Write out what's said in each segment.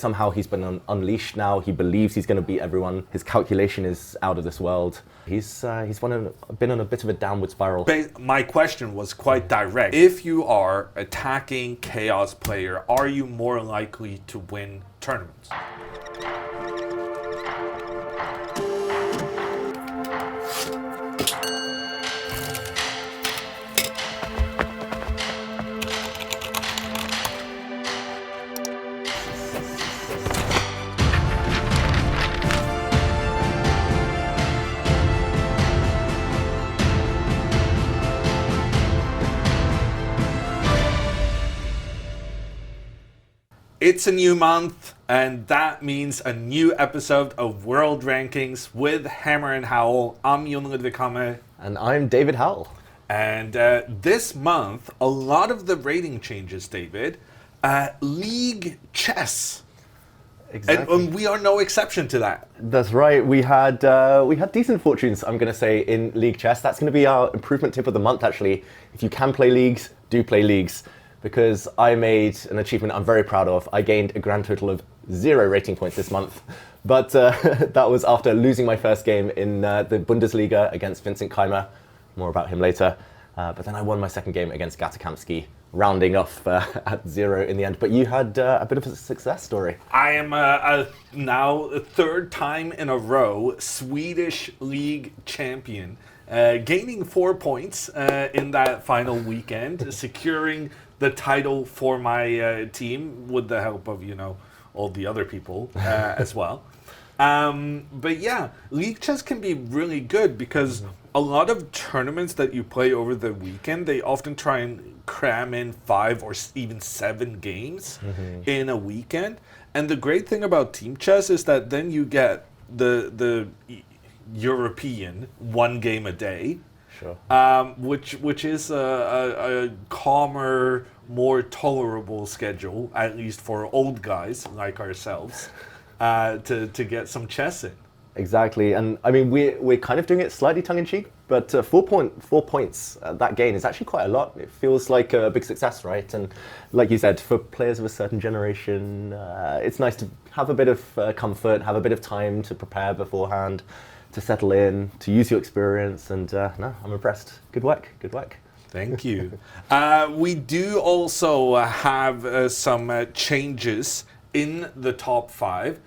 Somehow he's been unleashed now. He believes he's going to beat everyone. His calculation is out of this world. He's been on a bit of a downward spiral. My question was quite direct. If you are attacking Chaos player, are you more likely to win tournaments? It's a new month, and that means a new episode of World Rankings with Hammer and Howell. I'm Jon Ludvig Hammer. And I'm David Howell. And this month, a lot of the rating changes, David. League chess. Exactly. And we are no exception to that. That's right. We had decent fortunes, I'm going to say, in League chess. That's going to be our improvement tip of the month, actually. If you can play leagues, do play leagues. Because I made an achievement I'm very proud of. I gained a grand total of 0 rating points this month. But that was after losing my first game in the Bundesliga against Vincent Keimer. More about him later. But then I won my second game against Gatakamsky, rounding off at 0 in the end. But you had a bit of a success story. I am now a third time in a row Swedish league champion. Gaining 4 points in that final weekend, securing the title for my team with the help of, all the other people as well. But yeah, league chess can be really good because a lot of tournaments that you play over the weekend, they often try and cram in 5 or even 7 games in a weekend. And the great thing about team chess is that then you get the European 1 game a day. Sure. Which is a calmer, more tolerable schedule, at least for old guys like ourselves, to get some chess in. Exactly, and I mean we're kind of doing it slightly tongue-in-cheek, but 4 points that gain is actually quite a lot. It feels like a big success, right? And like you said, for players of a certain generation, it's nice to have a bit of comfort, have a bit of time to prepare beforehand, to settle in, to use your experience, and no, I'm impressed. Good work. Thank you. We do also have some changes in the top 5.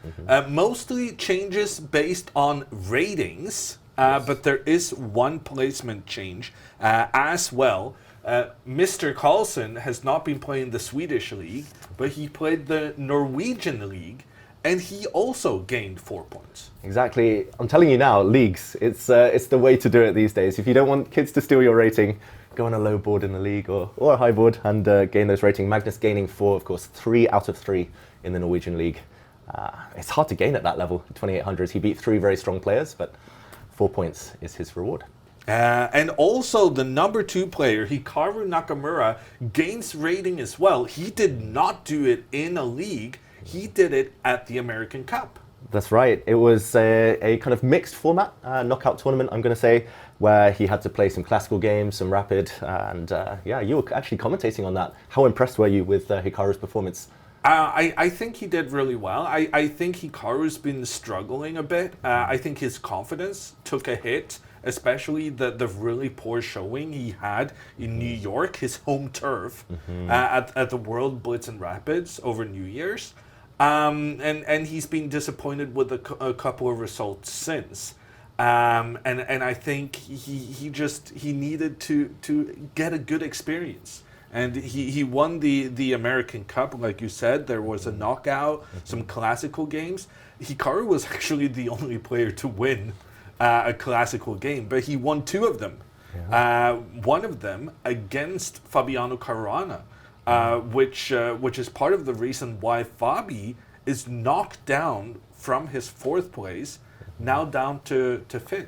Mostly changes based on ratings, but there is one placement change as well. Mr. Carlsen has not been playing the Swedish league, but he played the Norwegian league, and he also gained 4 points. Exactly. I'm telling you now, leagues, it's the way to do it these days. If you don't want kids to steal your rating, go on a low board in the league or a high board and gain those ratings. Magnus gaining 4, of course, 3 out of 3 in the Norwegian league. It's hard to gain at that level, 2800. He beat 3 very strong players, but 4 points is his reward. And also the number 2 player, Hikaru Nakamura, gains rating as well. He did not do it in a league. He did it at the American Cup. That's right. It was a kind of mixed format, knockout tournament, I'm going to say, where he had to play some classical games, some rapid, and you were actually commentating on that. How impressed were you with Hikaru's performance? I think he did really well. I think Hikaru's been struggling a bit. I think his confidence took a hit, especially the really poor showing he had in New York, his home turf, at the World Blitz and Rapids over New Year's. And he's been disappointed with a couple of results since. And I think he needed to get a good experience. And he won the American Cup, like you said. There was a knockout, some classical games. Hikaru was actually the only player to win a classical game, but he won 2 of them. Yeah. One of them against Fabiano Caruana, which is part of the reason why Fabi is knocked down from his 4th place, now down to 5th.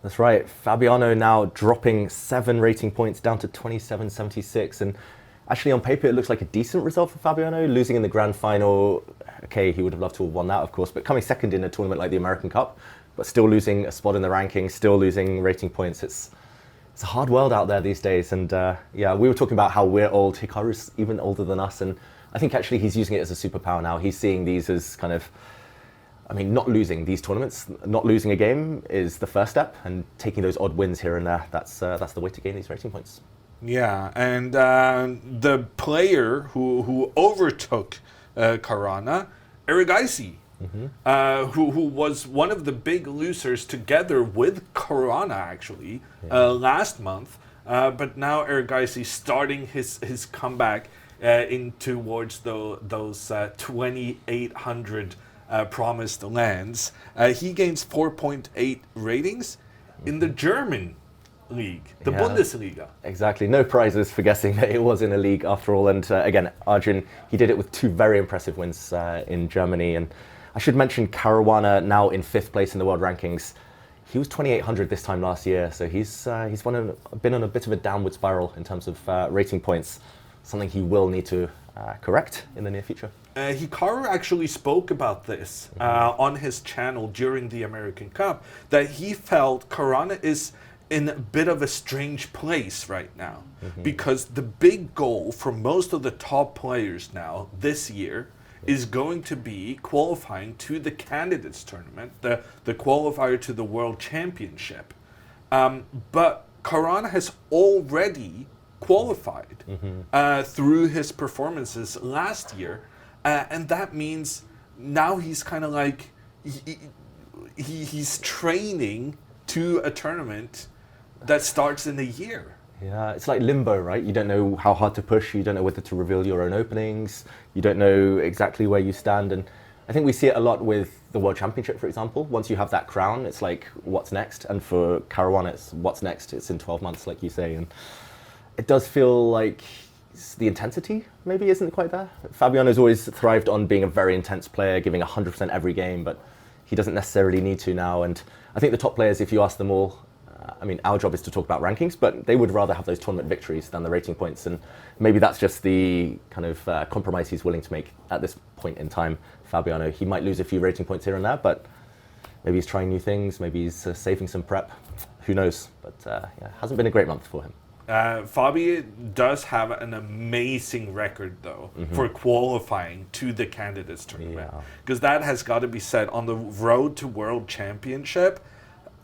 That's right. Fabiano now dropping 7 rating points down to 27.76. And actually on paper, it looks like a decent result for Fabiano, losing in the grand final. Okay, he would have loved to have won that, of course, but coming second in a tournament like the American Cup, but still losing a spot in the rankings, still losing rating points. It's a hard world out there these days. And we were talking about how we're old. Hikaru's even older than us. And I think actually he's using it as a superpower now. He's seeing these as kind of, I mean, not losing these tournaments, not losing a game is the first step, and taking those odd wins here and there, that's the way to gain these rating points. Yeah, and the player who overtook Caruana, Erigaisi, who was one of the big losers together with Caruana actually last month, but now Erigaisi starting his comeback in towards those 2,800 promised lands. He gains 4.8 ratings in the German league, the Bundesliga. Exactly. No prizes for guessing that it was in a league after all. And again, Arjun, he did it with 2 very impressive wins in Germany. And I should mention Caruana now in 5th place in the world rankings. He was 2,800 this time last year, so he's been on a bit of a downward spiral in terms of rating points. Something he will need to correct in the near future. Hikaru actually spoke about this on his channel during the American Cup, that he felt Caruana is in a bit of a strange place right now, because the big goal for most of the top players now this year is going to be qualifying to the candidates tournament, the qualifier to the World Championship. But Caruana has already qualified through his performances last year, and that means now he's kind of like he's training to a tournament that starts in a year. Yeah, it's like limbo, right? You don't know how hard to push, you don't know whether to reveal your own openings, you don't know exactly where you stand. And I think we see it a lot with the World Championship, for example. Once you have that crown, it's like, what's next? And for Caruana, it's what's next? It's in 12 months, like you say. And it does feel like the intensity maybe isn't quite there. Fabiano's always thrived on being a very intense player, giving 100% every game, but he doesn't necessarily need to now. And I think the top players, if you ask them all, I mean, our job is to talk about rankings, but they would rather have those tournament victories than the rating points. And maybe that's just the kind of compromise he's willing to make at this point in time. Fabiano, he might lose a few rating points here and there, but maybe he's trying new things. Maybe he's saving some prep. Who knows? But yeah, hasn't been a great month for him. Fabi does have an amazing record, though, for qualifying to the candidates tournament. Because that has got to be said, on the road to World Championship,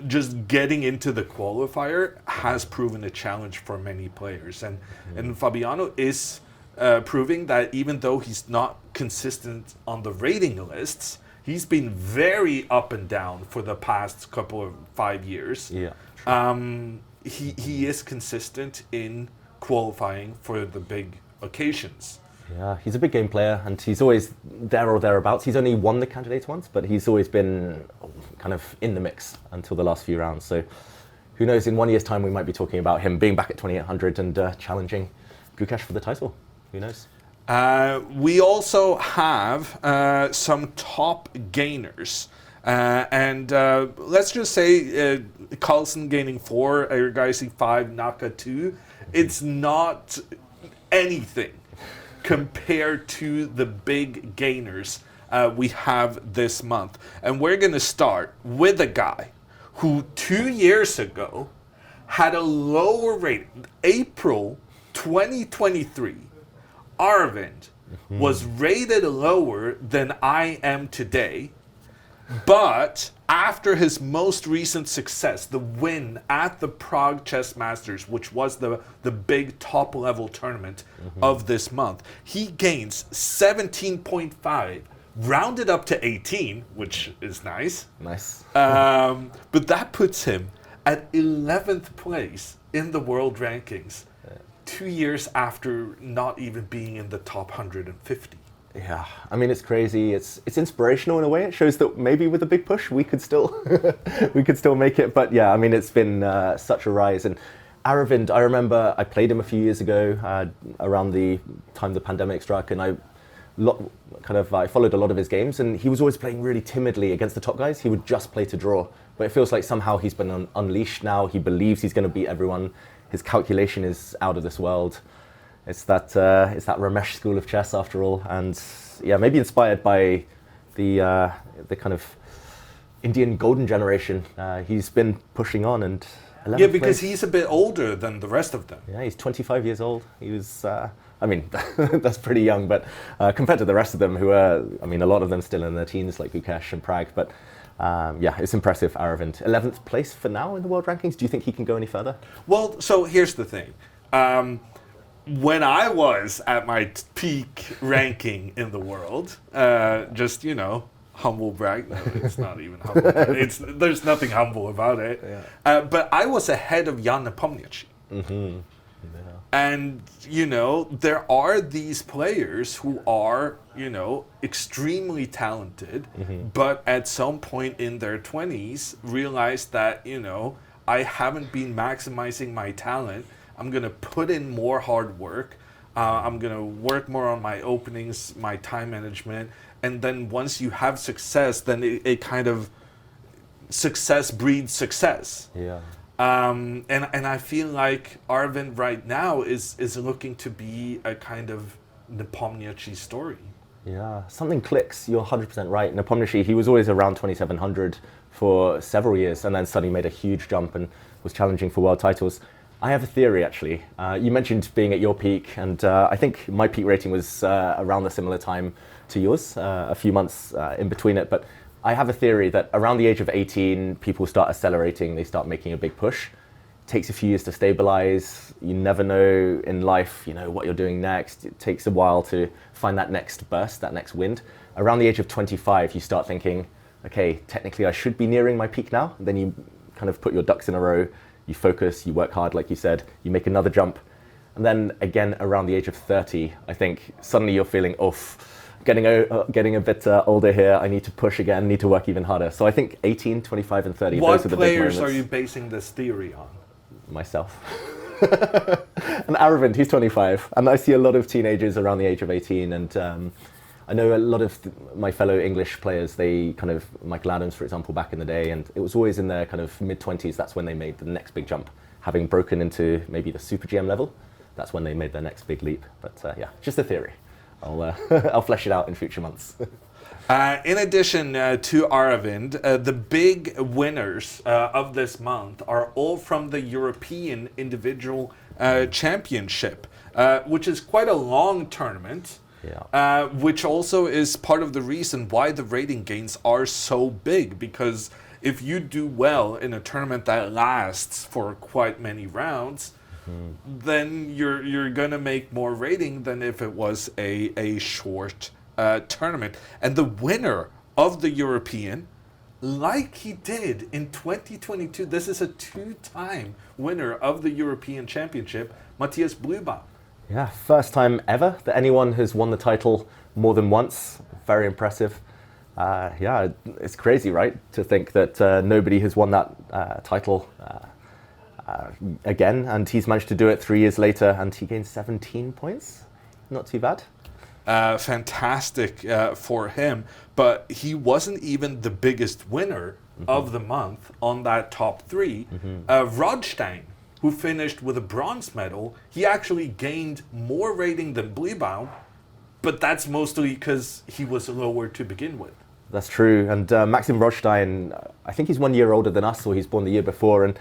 just getting into the qualifier has proven a challenge for many players. And Fabiano is proving that even though he's not consistent on the rating lists, he's been very up and down for the past couple of 5 years. Yeah. He is consistent in qualifying for the big occasions. Yeah, he's a big game player, and he's always there or thereabouts. He's only won the candidates once, but he's always been kind of in the mix until the last few rounds. So who knows, in 1 year's time we might be talking about him being back at 2,800 and challenging Gukesh for the title. Who knows? We also have some top gainers. And let's just say Carlsen gaining 4, Erigaisi 5, Naka 2. It's not anything compared to the big gainers we have this month. And we're going to start with a guy who 2 years ago had a lower rating. April 2023, Aravindh was rated lower than I am today. But after his most recent success, the win at the Prague Chess Masters, which was the big top-level tournament of this month, he gains 17.5, rounded up to 18, which is nice. Nice. But that puts him at 11th place in the world rankings, 2 years after not even being in the top 150. Yeah, I mean, it's crazy. It's inspirational in a way. It shows that maybe with a big push we could still make it. But yeah, I mean, it's been such a rise. And Aravindh, I remember I played him a few years ago around the time the pandemic struck, and I followed a lot of his games, and he was always playing really timidly against the top guys. He would just play to draw, but it feels like somehow he's been unleashed now. He believes he's going to beat everyone. His calculation is out of this world. It's that Ramesh school of chess after all, and yeah, maybe inspired by the kind of Indian golden generation. He's been pushing on, and Yeah, because place. he's a bit older than the rest of them. Yeah, he's 25 years old. He was, I mean, that's pretty young, but compared to the rest of them who are, I mean, a lot of them still in their teens, like Gukesh and Prague, but yeah, it's impressive, Aravindh. 11th place for now in the world rankings. Do you think he can go any further? Well, so here's the thing. When I was at my peak ranking in the world, just, you know, humble brag. No, it's not even humble. There's nothing humble about it. Yeah. But I was ahead of Jan Nepomniachtchi. Mm-hmm. Yeah. And, you know, there are these players who are, you know, extremely talented, but at some point in their 20s realize that, you know, I haven't been maximizing my talent. I'm going to put in more hard work. I'm going to work more on my openings, my time management. And then once you have success, then it kind of, success breeds success. Yeah. And I feel like Aravindh right now is looking to be a kind of Nepomniachtchi story. Yeah, something clicks. You're 100% right. Nepomniachtchi, he was always around 2,700 for several years, and then suddenly made a huge jump and was challenging for world titles. I have a theory, actually. You mentioned being at your peak, and I think my peak rating was around the similar time to yours, a few months in between it. But I have a theory that around the age of 18, people start accelerating, they start making a big push. It takes a few years to stabilize. You never know in life, you know, what you're doing next. It takes a while to find that next burst, that next wind. Around the age of 25, you start thinking, okay, technically I should be nearing my peak now. Then you kind of put your ducks in a row. You focus, you work hard, like you said, you make another jump. And then again, around the age of 30, I think suddenly you're feeling, getting a bit older here, I need to push again, need to work even harder. So I think 18, 25, and 30, what those are the big moments. players are you basing this theory on? Myself. And Aravindh, he's 25. And I see a lot of teenagers around the age of 18, and I know a lot of my fellow English players, they kind of, Michael Adams, for example, back in the day, and it was always in their kind of mid-20s, that's when they made the next big jump. Having broken into maybe the Super GM level, that's when they made their next big leap. But yeah, just a theory. I'll flesh it out in future months. In addition to Aravindh, the big winners of this month are all from the European Individual Championship, which is quite a long tournament. Yeah. Which also is part of the reason why the rating gains are so big, because if you do well in a tournament that lasts for quite many rounds, then you're gonna make more rating than if it was a short tournament. And the winner of the European, like he did in 2022, this is a two-time winner of the European Championship, Matthias Blühbaum. Yeah, first time ever that anyone has won the title more than once. Very impressive. Yeah, it's crazy, right? To think that nobody has won that title again, and he's managed to do it 3 years later, and he gained 17 points. Not too bad. Fantastic for him, but he wasn't even the biggest winner of the month on that top three. Rodstein, who finished with a bronze medal, he actually gained more rating than Blühbaum, but that's mostly because he was lower to begin with. That's true, and Maxim Rodstein, I think he's 1 year older than us, or he's born the year before, and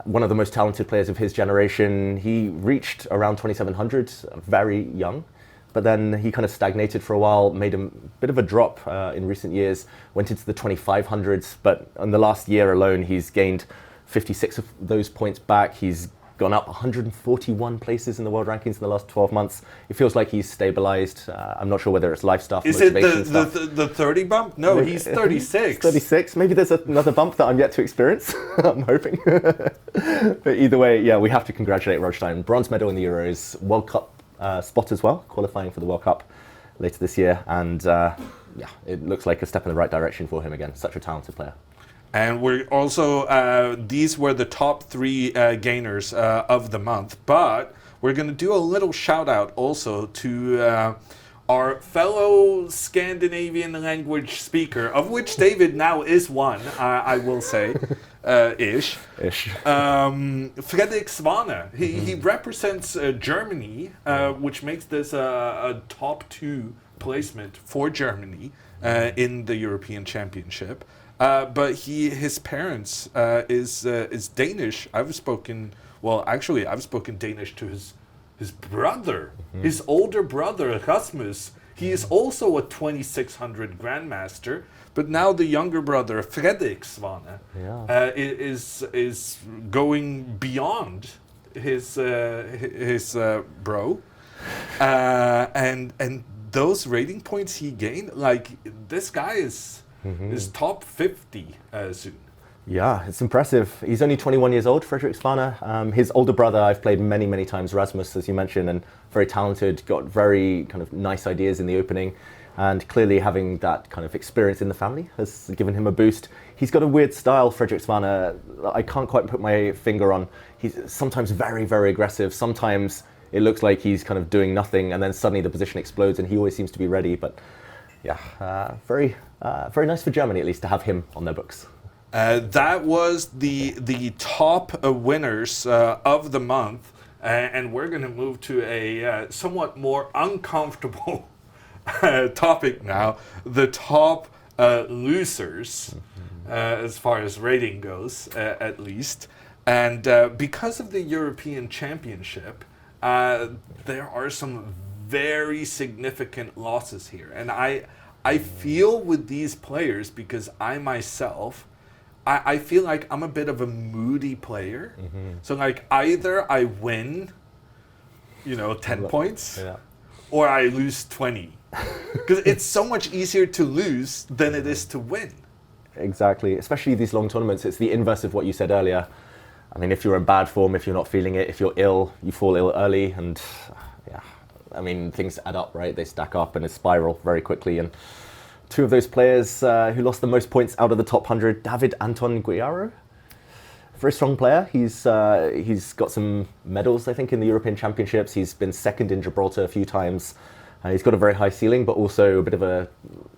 one of the most talented players of his generation. He reached around 2,700, very young, but then he kind of stagnated for a while, made a bit of a drop in recent years, went into the 2,500s, but in the last year alone, he's gained 56 of those points back. He's gone up 141 places in the world rankings in the last 12 months. It feels like he's stabilized. I'm not sure whether it's life stuff, Is it motivation stuff. the 30 bump? No, he's 36. 36. Maybe there's another bump that I'm yet to experience. I'm hoping. But either way, yeah, we have to congratulate Rodstein. Bronze medal in the Euros, World Cup spot as well, qualifying for the World Cup later this year. And yeah, it looks like a step in the right direction for him again. Such a talented player. And we're also, these were the top three gainers of the month, but we're going to do a little shout out also to our fellow Scandinavian language speaker, of which David now is one, I will say, ish. Fredrik Svane. He represents Germany, which makes this a top two placement for Germany in the European Championship. But his parents is Danish. I've spoken Danish to his brother, his older brother Rasmus. He is also a 2600 grandmaster, but now the younger brother Fredrik Svane is going beyond his bro, and those rating points he gained, like this guy is top 50 soon. Yeah, it's impressive. He's only 21 years old, Fredrik Svane. His older brother I've played many, many times, Rasmus, as you mentioned, and very talented, got very kind of nice ideas in the opening, and clearly having that kind of experience in the family has given him a boost. He's got a weird style, Fredrik Svane. I can't quite put my finger on. He's sometimes very, very aggressive. Sometimes it looks like he's kind of doing nothing, and then suddenly the position explodes, and he always seems to be ready. But yeah, very nice for Germany, at least, to have him on their books. That was the top winners of the month, and we're going to move to a somewhat more uncomfortable topic now, the top losers, as far as rating goes, at least. And because of the European Championship, there are some very significant losses here. And I feel with these players, because I myself, I feel like I'm a bit of a moody player. So like either I win, 10 points, or I lose 20. Because it's so much easier to lose than it is to win. Exactly, especially these long tournaments. It's the inverse of what you said earlier. I mean, if you're in bad form, if you're not feeling it, if you're ill, you fall ill early, and I mean, things add up, right? They stack up and it spiral very quickly. And two of those players who lost the most points out of the top 100, David Anton Guiaro, very strong player. He's got some medals, I think, in the European Championships. He's been second in Gibraltar a few times. He's got a very high ceiling, but also a bit of a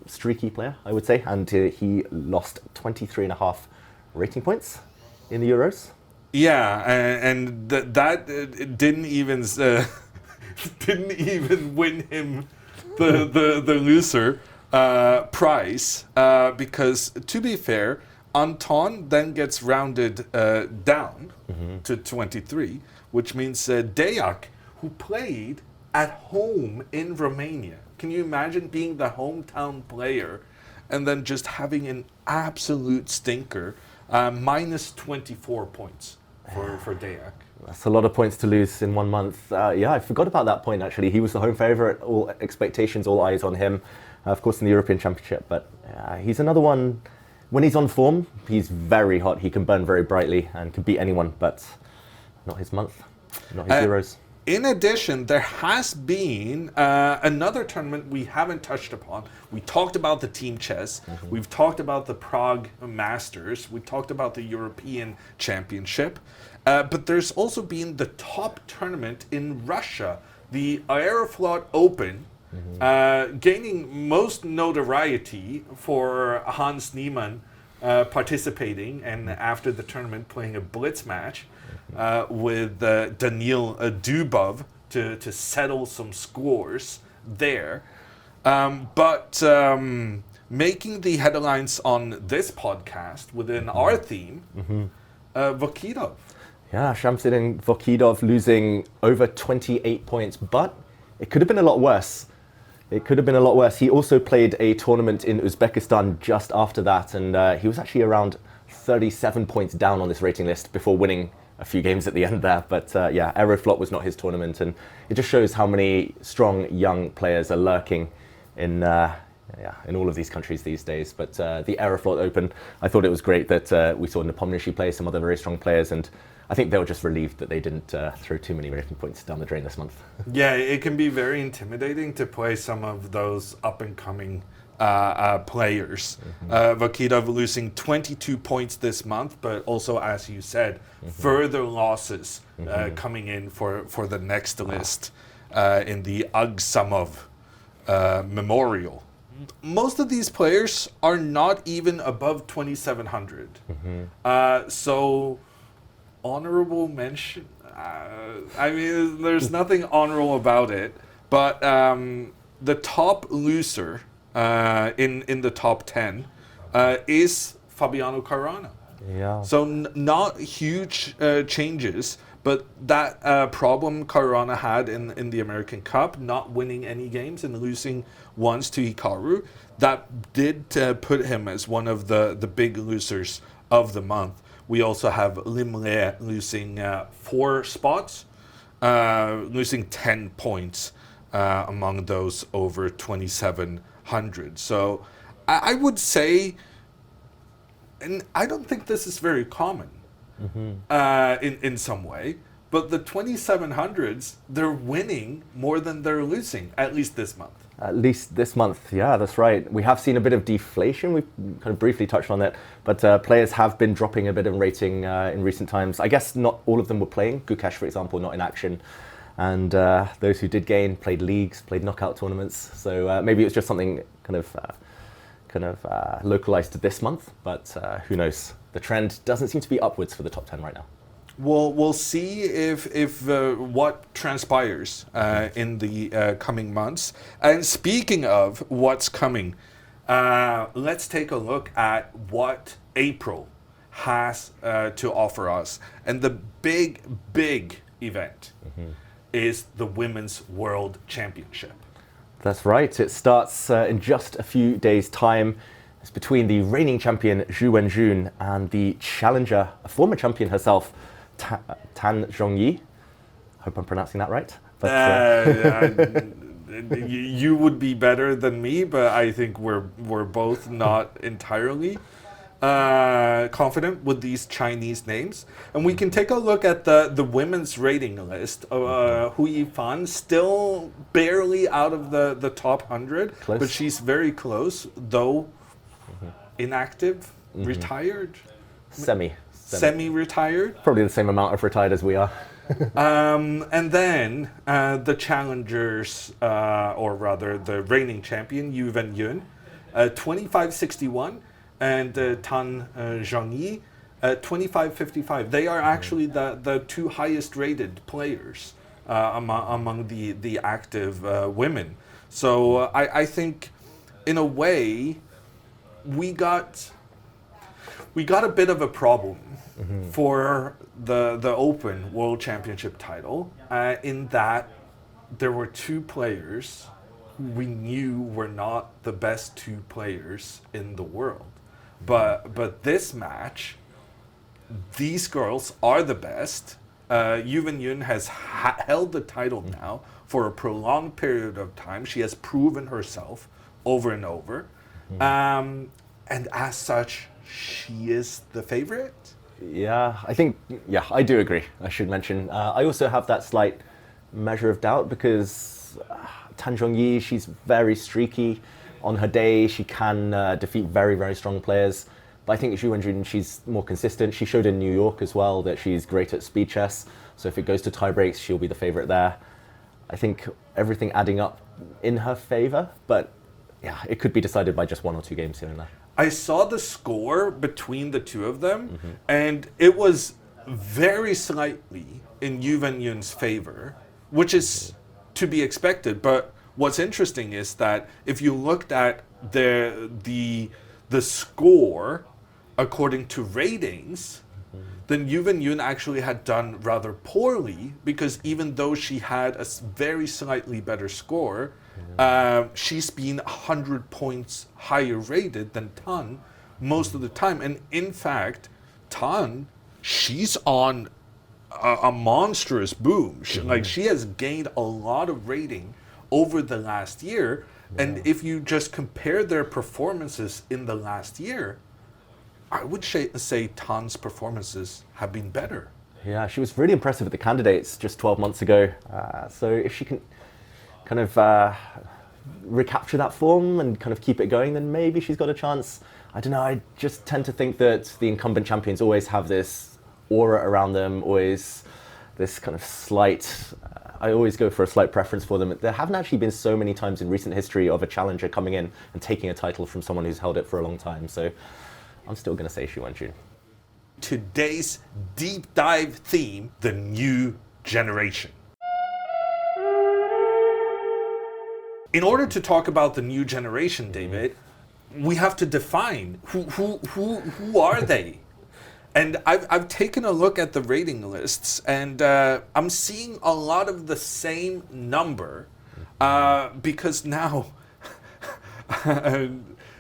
streaky player, I would say. And he lost 23.5 rating points in the Euros. Yeah, and that didn't even win him the loser prize, because to be fair, Anton then gets rounded down to 23, which means Deac, who played at home in Romania. Can you imagine being the hometown player and then just having an absolute stinker? Minus 24 points for Deac. That's a lot of points to lose in 1 month. I forgot about that point, actually. He was the home favourite, all expectations, all eyes on him, of course, in the European Championship. But he's another one, when he's on form, he's very hot. He can burn very brightly and can beat anyone, but not his month, not his Euros. In addition, there has been another tournament we haven't touched upon. We talked about the team chess. We've talked about the Prague Masters. We talked about the European Championship. But there's also been the top tournament in Russia, the Aeroflot Open, gaining most notoriety for Hans Niemann participating, and after the tournament playing a blitz match with Daniil Dubov to settle some scores there. But making the headlines on this podcast within our theme, Vokidov. Yeah, Shamsuddin Vokidov losing over 28 points, but it could have been a lot worse. He also played a tournament in Uzbekistan just after that, and he was actually around 37 points down on this rating list before winning a few games at the end there. But Aeroflot was not his tournament, and it just shows how many strong young players are lurking in all of these countries these days. But the Aeroflot Open, I thought it was great that we saw Nepomniachtchi play, some other very strong players, and I think they were just relieved that they didn't throw too many rating points down the drain this month. Yeah, it can be very intimidating to play some of those up-and-coming players. Vokidov losing 22 points this month, but also, as you said, further losses coming in for the next list in the Agsamov Memorial. Most of these players are not even above 2,700. So, honorable mention. I mean, there's nothing honorable about it, but the top loser in the top 10 is Fabiano Caruana. Yeah. So not huge changes, but that problem Caruana had in the American Cup, not winning any games and losing once to Hikaru, that did put him as one of the big losers of the month. We also have Lim Le losing 4 spots, losing 10 points among those over 2,700. So I would say, and I don't think this is very common in some way, but the 2,700s, they're winning more than they're losing, at least this month. At least this month, yeah, that's right. We have seen a bit of deflation. We've kind of briefly touched on it, but players have been dropping a bit in rating in recent times. I guess not all of them were playing. Gukesh, for example, not in action. And those who did gain played leagues, played knockout tournaments. So maybe it was just something kind of localized to this month, but who knows? The trend doesn't seem to be upwards for the top 10 right now. We'll see if what transpires in the coming months. And speaking of what's coming, let's take a look at what April has to offer us. And the big event is the Women's World Championship. That's right. It starts in just a few days' time. It's between the reigning champion Zhu Wenjun and the challenger, a former champion herself, Tan Zhongyi. Hope I'm pronouncing that right. But, you would be better than me, but I think we're both not entirely confident with these Chinese names. And we can take a look at the women's rating list. Hu Yifan still barely out of the top 100, Close. but she's very close, though inactive, retired, semi-retired. Probably the same amount of retired as we are. And then the challengers, or rather the reigning champion, Yu Wenyun, 25.61, and Tan Zhongyi, 25.55. They are actually the 2 highest rated players among the active women. So I think, in a way, we got a bit of a problem for the Open World Championship title, in that there were 2 players who we knew were not the best 2 players in the world. But this match, these girls are the best. Yu Wenyun has held the title now for a prolonged period of time. She has proven herself over and over. And as such, she is the favorite. Yeah, I do agree. I should mention. I also have that slight measure of doubt because Tan Zhongyi, she's very streaky. On her day, she can defeat very, very strong players. But I think Zhu Wenjun, she's more consistent. She showed in New York as well that she's great at speed chess. So if it goes to tie breaks, she'll be the favorite there. I think everything adding up in her favor, but yeah, it could be decided by just 1 or 2 games here and there. I saw the score between the 2 of them, and it was very slightly in Yu Wenyun's favor, which is to be expected. But what's interesting is that if you looked at the score according to ratings, then Yu Wenyun actually had done rather poorly, because even though she had a very slightly better score, she's been 100 points higher rated than Tan most of the time. And in fact, Tan, she's on a monstrous boom. She has gained a lot of rating over the last year. And if you just compare their performances in the last year, I would say Tan's performances have been better. Yeah, she was really impressive at the candidates just 12 months ago. So if she can kind of recapture that form and kind of keep it going, then maybe she's got a chance. I don't know, I just tend to think that the incumbent champions always have this aura around them, always this kind of slight, I always go for a slight preference for them. There haven't actually been so many times in recent history of a challenger coming in and taking a title from someone who's held it for a long time. So I'm still going to say Zhu Wenjun. Today's deep dive theme, the new generation. In order to talk about the new generation, David, we have to define who are they. And I've taken a look at the rating lists, and I'm seeing a lot of the same number, because now,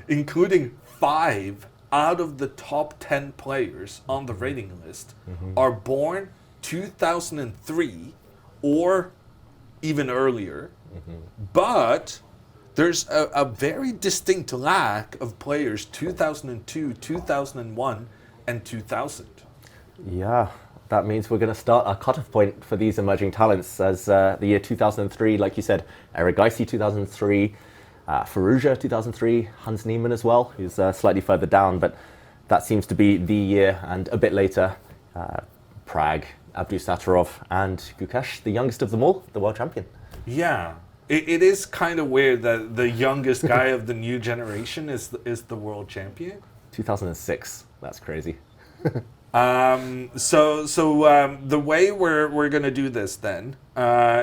including 5 out of the top 10 players on the rating list are born 2003 or even earlier, but there's a very distinct lack of players 2002, 2001, and 2000. Yeah, that means we're going to start our cutoff point for these emerging talents as the year 2003, like you said, Erigaisi 2003, Firouzja 2003, Hans Niemann as well, who's slightly further down, but that seems to be the year. And a bit later, Prague, Abdusattorov, and Gukesh, the youngest of them all, the world champion. Yeah, it is kind of weird that the youngest guy of the new generation is the world champion. 2006, that's crazy. So the way we're gonna do this then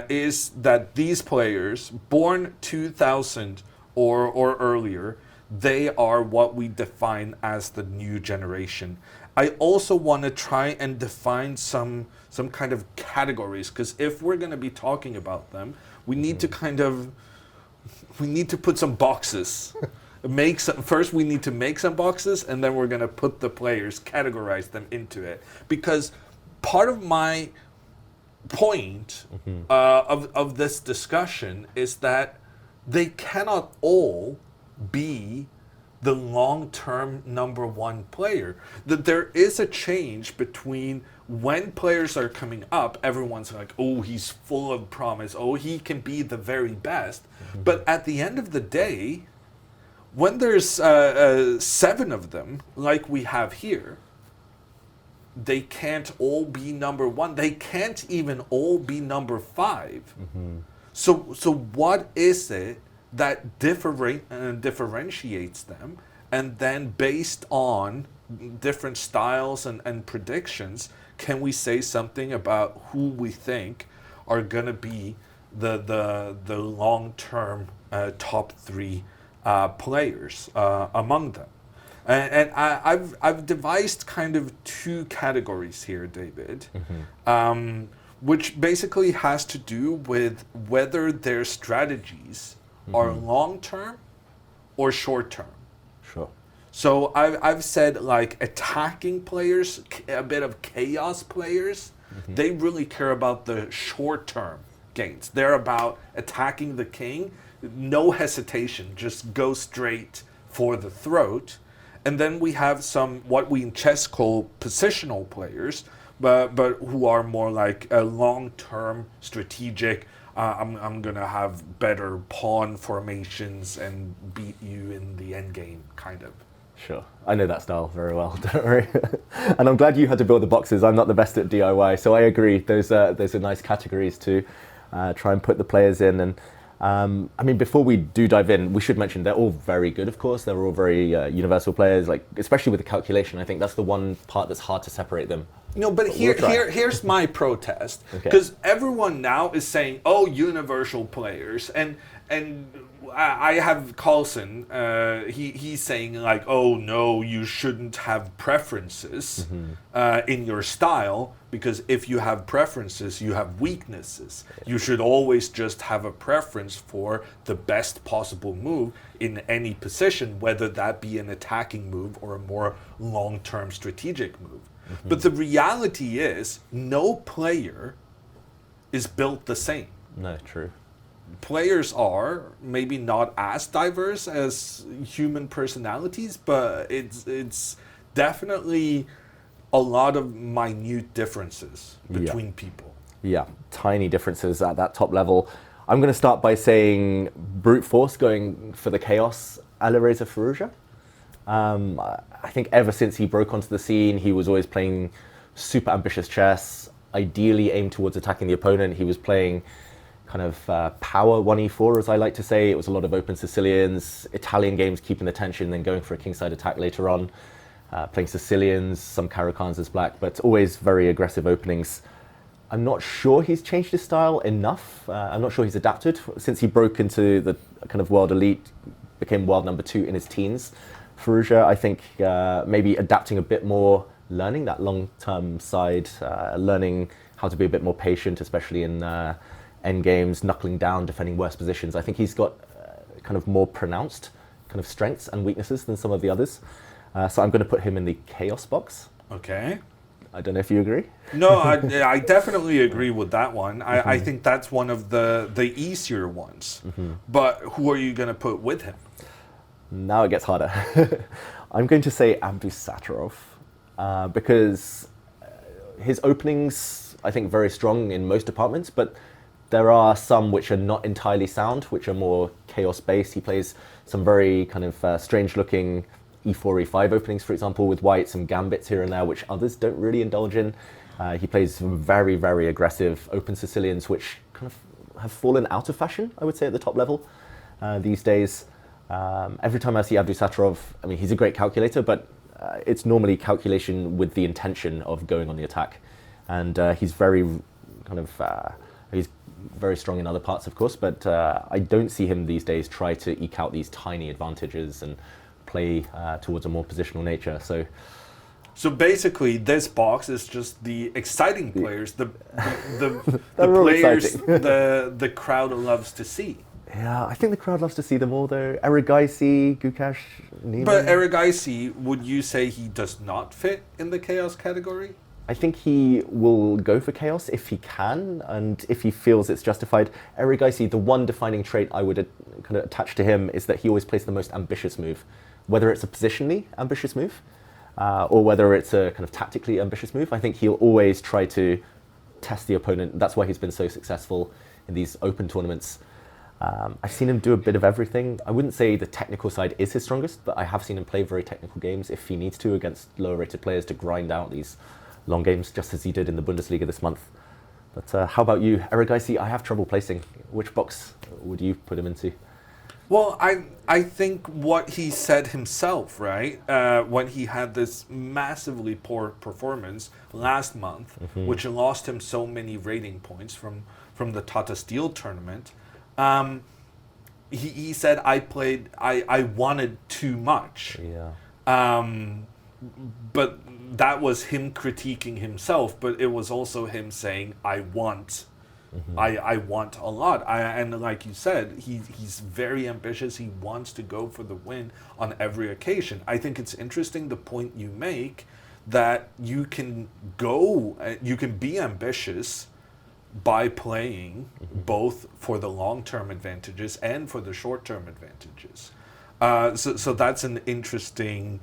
is that these players born 2000 or earlier, they are what we define as the new generation. I also want to try and define some kind of categories, because if we're going to be talking about them, we need to put some boxes. First we need to make some boxes, and then we're going to put the players, categorize them into it. Because part of my point of this discussion is that they cannot all be the long-term number one player. That there is a change between when players are coming up, everyone's like, oh, he's full of promise, oh, he can be the very best. But at the end of the day, when there's 7 of them, like we have here, they can't all be number 1. They can't even all be number 5. So what is it that differentiates them? And then based on different styles and predictions, can we say something about who we think are going to be the long-term top 3 players among them? And I've devised kind of 2 categories here, David, which basically has to do with whether their strategies are long-term or short-term. Sure. So I've said like attacking players, a bit of chaos players, they really care about the short-term gains. They're about attacking the king, no hesitation, just go straight for the throat. And then we have some what we in chess call positional players, but who are more like a long-term strategic. I'm gonna have better pawn formations and beat you in the end game, kind of. Sure, I know that style very well. Don't worry. And I'm glad you had to build the boxes. I'm not the best at DIY, so I agree. Those are nice categories to try and put the players in. And I mean, before we do dive in, we should mention they're all very good. Of course, they're all very universal players. Like especially with the calculation, I think that's the one part that's hard to separate them. No, but here's my protest, because everyone now is saying, "Oh, universal players," and I have Carlson. He's saying like, "Oh no, you shouldn't have preferences in your style, because if you have preferences, you have weaknesses. You should always just have a preference for the best possible move in any position, whether that be an attacking move or a more long-term strategic move." But the reality is, no player is built the same. No, true. Players are maybe not as diverse as human personalities, but it's definitely a lot of minute differences between people. Yeah, tiny differences at that top level. I'm going to start by saying brute force going for the chaos Alireza Firouzja. I think ever since he broke onto the scene, he was always playing super ambitious chess, ideally aimed towards attacking the opponent. He was playing kind of power 1e4, as I like to say. It was a lot of open Sicilians, Italian games keeping the tension, then going for a kingside attack later on, playing Sicilians, some Caro-Khans as black, but always very aggressive openings. I'm not sure he's changed his style enough. I'm not sure he's adapted since he broke into the kind of world elite. became world number 2 in his teens. Ferrugia, I think maybe adapting a bit more, learning that long-term side, learning how to be a bit more patient, especially in end games, knuckling down, defending worse positions. I think he's got kind of more pronounced kind of strengths and weaknesses than some of the others. So I'm going to put him in the chaos box. Okay. I don't know if you agree. No, I definitely agree with that one. I think that's one of the easier ones. But who are you going to put with him? Now it gets harder. I'm going to say Abdusattorov because his openings, I think, very strong in most departments, but there are some which are not entirely sound, which are more chaos-based. He plays some very kind of strange-looking e4, e5 openings, for example, with white, some gambits here and there, which others don't really indulge in. He plays some very, very aggressive open Sicilians, which kind of have fallen out of fashion, I would say, at the top level these days. Every time I see Abdusattorov, I mean, he's a great calculator, but it's normally calculation with the intention of going on the attack. And he's very kind of, he's very strong in other parts, of course, but I don't see him these days try to eke out these tiny advantages and play towards a more positional nature. So basically, this box is just the exciting players, the players the crowd loves to see. Yeah, I think the crowd loves to see them all, though. Erigaisi, Gukash, Niemann. But Erigaisi, would you say he does not fit in the chaos category? I think he will go for chaos if he can, and if he feels it's justified. Erigaisi, the one defining trait I would kind of attach to him is that he always plays the most ambitious move, whether it's a positionally ambitious move, or whether it's a kind of tactically ambitious move. I think he'll always try to test the opponent. That's why he's been so successful in these open tournaments. I've seen him do a bit of everything. I wouldn't say the technical side is his strongest, but I have seen him play very technical games if he needs to against lower rated players to grind out these long games, just as he did in the Bundesliga this month. But how about you? Erigaisi, I have trouble placing. Which box would you put him into? Well, I think what he said himself, right, when he had this massively poor performance last month, which lost him so many rating points from the Tata Steel tournament, he said, I wanted too much. Yeah. But that was him critiquing himself, but it was also him saying, I want a lot. And like you said, he's very ambitious. He wants to go for the win on every occasion. I think it's interesting the point you make that you can be ambitious by playing both for the long-term advantages and for the short-term advantages. So that's an interesting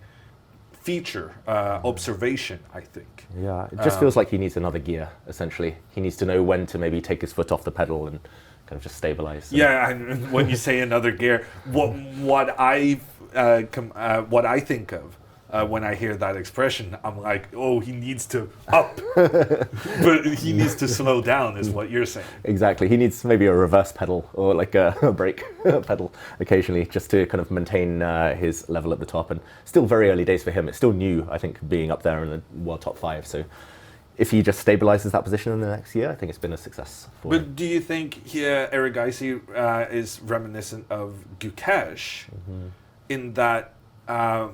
feature, observation, I think. Yeah, it just feels like he needs another gear, essentially. He needs to know when to maybe take his foot off the pedal and kind of just stabilize. Yeah, and when you say another gear, what I think of when I hear that expression, I'm like, oh, he needs to up, but he needs to slow down, is what you're saying. Exactly. He needs maybe a reverse pedal or like a brake pedal occasionally, just to kind of maintain his level at the top. And still very early days for him. It's still new, I think, being up there in the world top 5. So if he just stabilizes that position in the next year, I think it's been a success for him. But do you think Erigaisi is reminiscent of Gukash in that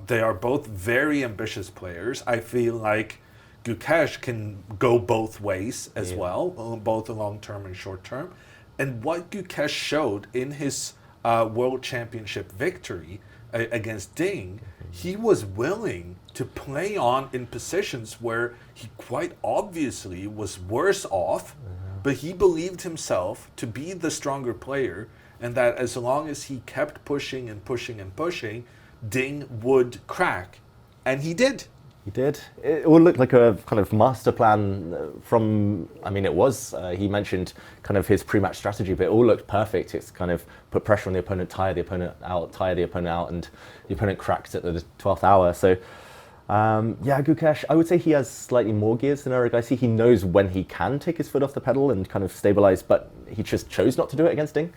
they are both very ambitious players? I feel like Gukash can go both ways as well, both long-term and short-term. And what Gukash showed in his World Championship victory against Ding, he was willing to play on in positions where he quite obviously was worse off, but he believed himself to be the stronger player, and that as long as he kept pushing and pushing and pushing, Ding would crack. And he did. He did. It all looked like a kind of master plan from, I mean, it was. He mentioned kind of his pre-match strategy, but it all looked perfect. It's kind of put pressure on the opponent, tire the opponent out, and the opponent cracked at the 12th hour. So, Gukash, I would say he has slightly more gears than Erigaisi. He knows when he can take his foot off the pedal and kind of stabilize, but he just chose not to do it against Ding.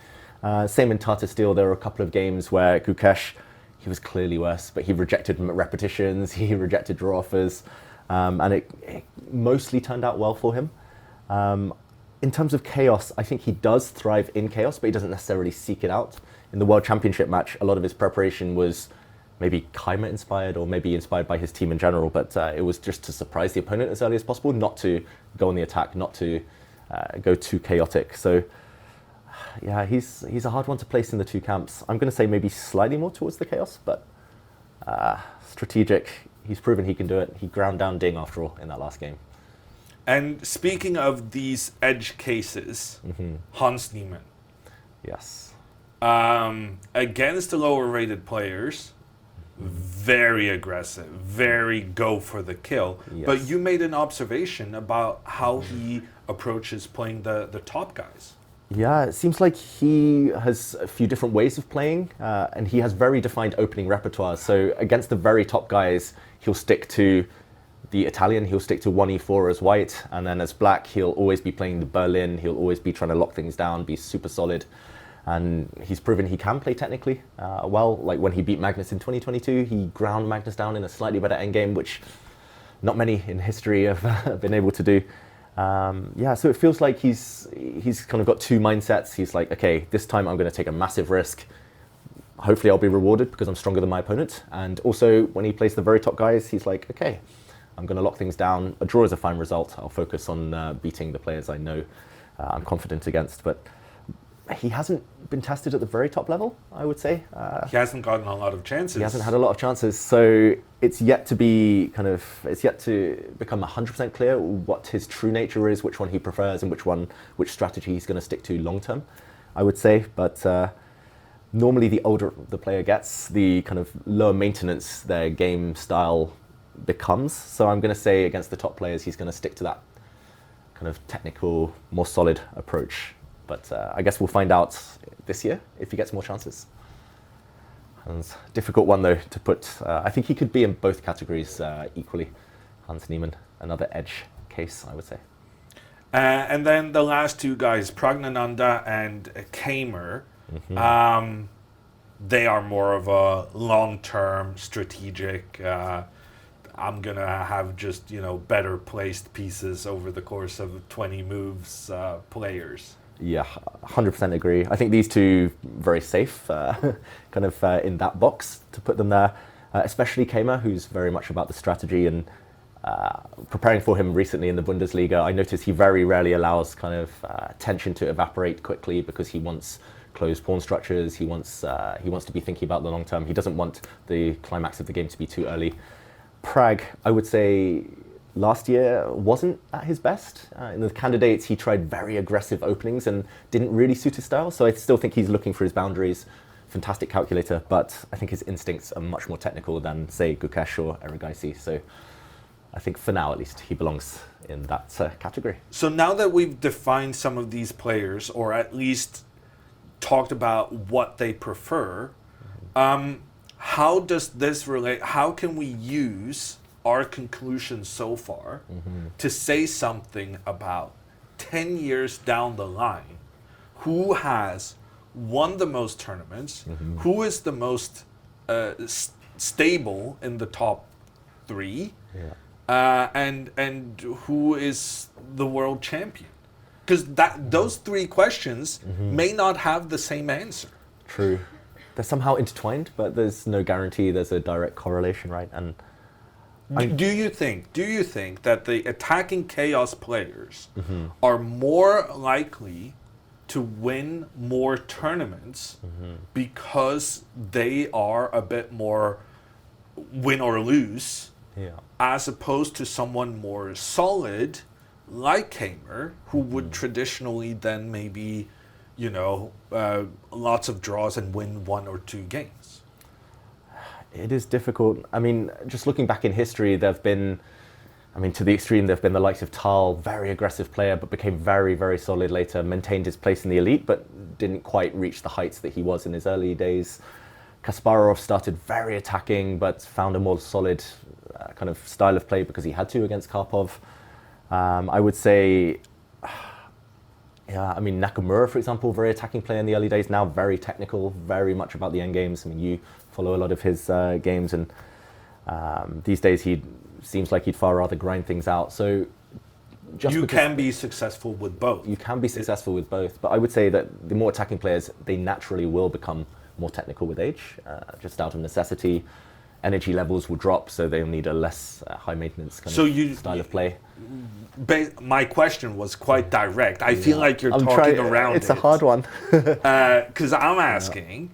Same in Tata Steel. There were a couple of games where Gukash, he was clearly worse, but he rejected repetitions, he rejected draw offers, and it mostly turned out well for him. In terms of chaos, I think he does thrive in chaos, but he doesn't necessarily seek it out. in the World Championship match, a lot of his preparation was maybe Keimer inspired or maybe inspired by his team in general, but it was just to surprise the opponent as early as possible, not to go on the attack, not to go too chaotic. So yeah, he's a hard one to place in the two camps. I'm going to say maybe slightly more towards the chaos, but strategic. He's proven he can do it. He ground down Ding after all in that last game. And speaking of these edge cases, Hans Niemann. Yes. Against the lower rated players, very aggressive, very go for the kill. Yes. But you made an observation about how he approaches playing the top guys. Yeah, it seems like he has a few different ways of playing, and he has very defined opening repertoire. So against the very top guys, he'll stick to the Italian, he'll stick to 1e4 as white, and then as black, he'll always be playing the Berlin, he'll always be trying to lock things down, be super solid. And he's proven he can play technically well. Like when he beat Magnus in 2022, he ground Magnus down in a slightly better endgame, which not many in history have been able to do. Yeah, so it feels like he's kind of got two mindsets. He's like, okay, this time I'm going to take a massive risk. Hopefully I'll be rewarded because I'm stronger than my opponent. And also when he plays the very top guys, he's like, okay, I'm going to lock things down. A draw is a fine result. I'll focus on beating the players I know I'm confident against. But he hasn't been tested at the very top level, I would say. He hasn't gotten a lot of chances. He hasn't had a lot of chances. So it's yet to be it's yet to become 100% clear what his true nature is, which one he prefers and which strategy he's going to stick to long term, I would say. But normally the older the player gets, the kind of lower maintenance their game style becomes. So I'm going to say against the top players, he's going to stick to that kind of technical, more solid approach. But I guess we'll find out this year if he gets more chances. And it's a difficult one though to put. I think he could be in both categories equally. Hans Niemann, another edge case, I would say. And then the last two guys, Praggnanandhaa and Camer, they are more of a long-term strategic. I'm gonna have just better placed pieces over the course of 20 moves players. Yeah, 100% agree. I think these two very safe, kind of in that box to put them there. Especially Camer, who's very much about the strategy, and preparing for him recently in the Bundesliga, I noticed he very rarely allows kind of tension to evaporate quickly because he wants closed pawn structures. He wants to be thinking about the long term. He doesn't want the climax of the game to be too early. Prague, I would say, last year wasn't at his best. In the candidates, he tried very aggressive openings and didn't really suit his style. So I still think he's looking for his boundaries. Fantastic calculator, but I think his instincts are much more technical than, say, Gukesh or Erigaisi. So I think for now, at least, he belongs in that category. So now that we've defined some of these players, or at least talked about what they prefer, how does this relate? How can we use our conclusion so far to say something about 10 years down the line, who has won the most tournaments, who is the most stable in the top three, and who is the world champion? Because those three questions may not have the same answer. True. They're somehow intertwined, but there's no guarantee there's a direct correlation, right? And do you think that the attacking chaos players are more likely to win more tournaments because they are a bit more win or lose, as opposed to someone more solid like Camer, who would traditionally then maybe, lots of draws and win 1 or 2 games? It is difficult. I mean, just looking back in history, to the extreme, there have been the likes of Tal, very aggressive player, but became very, very solid later, maintained his place in the elite, but didn't quite reach the heights that he was in his early days. Kasparov started very attacking, but found a more solid kind of style of play because he had to against Karpov. I would say, Nakamura, for example, very attacking player in the early days, now very technical, very much about the end games. I mean, you follow a lot of his games, and these days he seems like he'd far rather grind things out. So you can be successful with both. You can be successful with both, but I would say that the more attacking players, they naturally will become more technical with age, just out of necessity. Energy levels will drop, so they'll need a less high maintenance kind of style of play. My question was quite direct. I feel like you're talking around it's a hard one. Because I'm asking,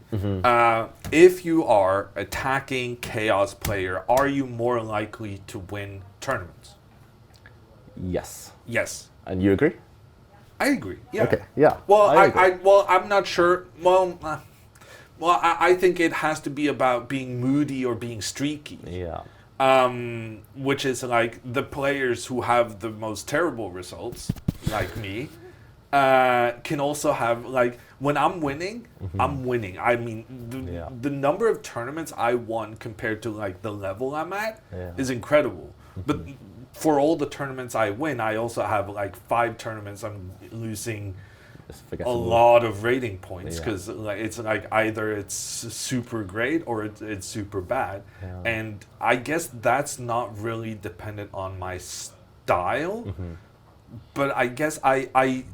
if you are attacking chaos player, are you more likely to win tournaments? Yes. Yes. And you agree? I agree. Yeah. Okay. Yeah. Well, I'm not sure. I think it has to be about being moody or being streaky. Yeah. Which is like the players who have the most terrible results, like me, can also have, like, when I'm winning, I'm winning. I mean, the number of tournaments I won compared to like the level I'm at is incredible. But for all the tournaments I win, I also have like 5 tournaments I'm losing a lot of rating points, because like it's like either it's super great or it's super bad, and I guess that's not really dependent on my style, but I guess I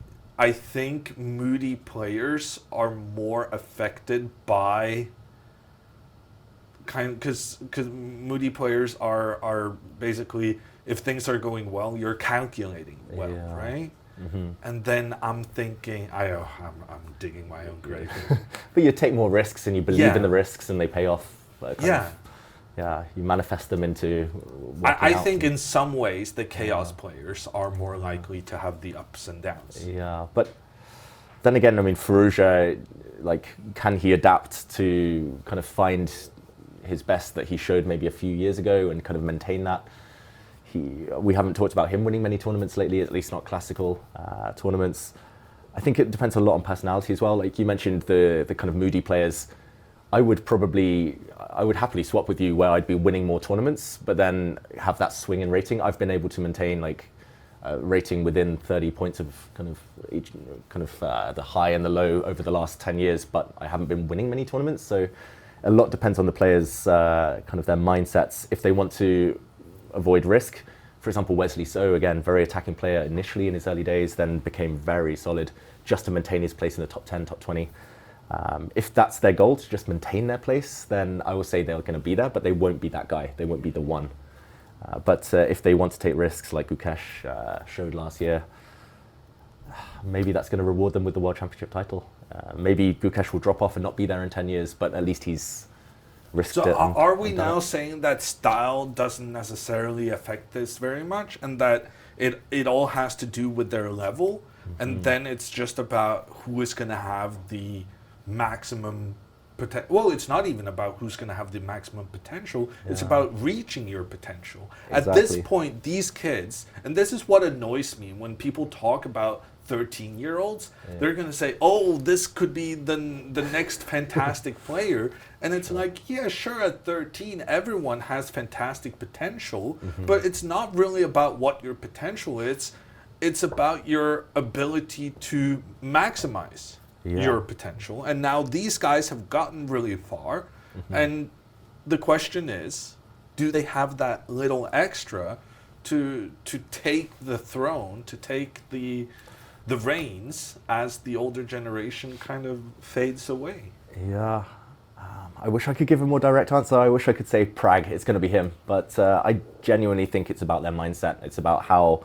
think moody players are more affected by because moody players are basically, if things are going well, you're calculating well, right? And then I'm thinking, I'm digging my own grave. But you take more risks and you believe in the risks and they pay off. You manifest them into. I think in some ways the chaos players are more likely to have the ups and downs. Yeah, but then again, I mean, Faruja, like, can he adapt to kind of find his best that he showed maybe a few years ago and kind of maintain that? We haven't talked about him winning many tournaments lately, at least not classical tournaments. I think it depends a lot on personality as well. Like you mentioned, the kind of moody players, I would happily swap with you where I'd be winning more tournaments, but then have that swing in rating. I've been able to maintain like rating within 30 points of kind of each the high and the low over the last 10 years, but I haven't been winning many tournaments. So a lot depends on the players, kind of their mindsets. If they want to avoid risk. For example, Wesley So, again, very attacking player initially in his early days, then became very solid just to maintain his place in the top 10, top 20. If that's their goal, to just maintain their place, then I will say they're going to be there, but they won't be that guy. They won't be the one. But if they want to take risks like Gukesh showed last year, maybe that's going to reward them with the World Championship title. Maybe Gukesh will drop off and not be there in 10 years, but at least he's risked it. So are we now saying that style doesn't necessarily affect this very much, and that it all has to do with their level, and then it's just about who is going to have the maximum potential? Well, it's not even about who's going to have the maximum potential. It's about reaching your potential. Exactly. At this point, these kids, and this is what annoys me when people talk about 13-year-olds, they're going to say, oh, this could be the next fantastic player. And it's like, yeah, sure, at 13, everyone has fantastic potential, but it's not really about what your potential is. It's about your ability to maximize your potential. And now these guys have gotten really far. And the question is, do they have that little extra to take the throne, to take the reins as the older generation kind of fades away? Yeah. I wish I could give a more direct answer. I wish I could say Prague, it's going to be him. But I genuinely think it's about their mindset. It's about how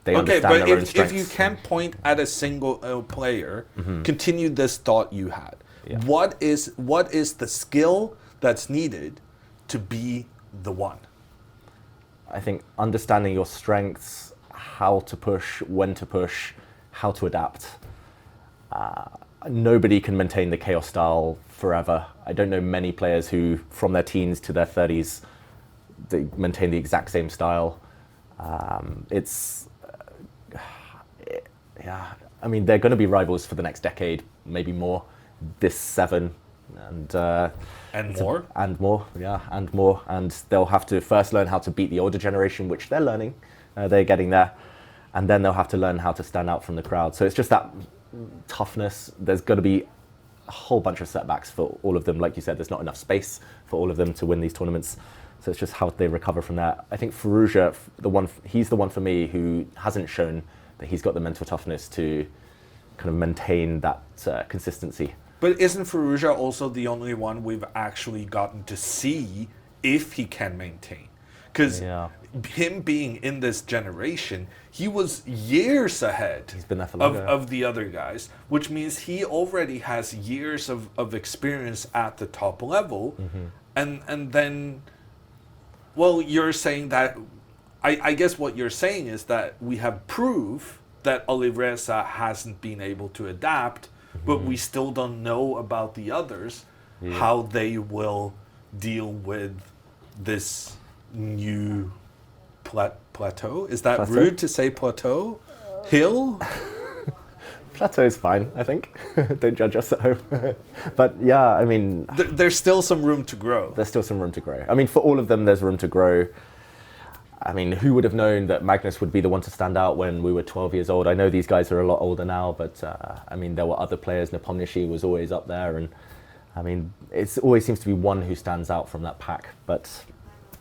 they understand their own strengths. Okay, but if you can't point at a single player, continue this thought you had. What is the skill that's needed to be the one? I think understanding your strengths, how to push, when to push, how to adapt. Nobody can maintain the chaos style forever. I don't know many players who, from their teens to their 30s, they maintain the exact same style. I mean, they're going to be rivals for the next decade, maybe more. This 7 and more, and they'll have to first learn how to beat the older generation, which they're learning. They're getting there, and then they'll have to learn how to stand out from the crowd. So it's just that toughness. There's going to be a whole bunch of setbacks for all of them. Like you said, there's not enough space for all of them to win these tournaments. So it's just how they recover from that. I think Faruja, he's the one for me who hasn't shown that he's got the mental toughness to kind of maintain that consistency. But isn't Firouzja also the only one we've actually gotten to see if he can maintain? Because him being in this generation, he was years ahead He's been there for longer. of the other guys, which means he already has years of experience at the top level. And then, well, you're saying that, I guess what you're saying is that we have proof that Oliveira hasn't been able to adapt, but we still don't know about the others, how they will deal with this new plateau. Is that rude to say plateau? Hill? Plateau is fine, I think. Don't judge us at home. But yeah, I mean... There's still some room to grow. There's still some room to grow. I mean, for all of them, there's room to grow. I mean, who would have known that Magnus would be the one to stand out when we were 12 years old? I know these guys are a lot older now, but I mean, there were other players. Nepomniachtchi was always up there. And I mean, it always seems to be one who stands out from that pack. But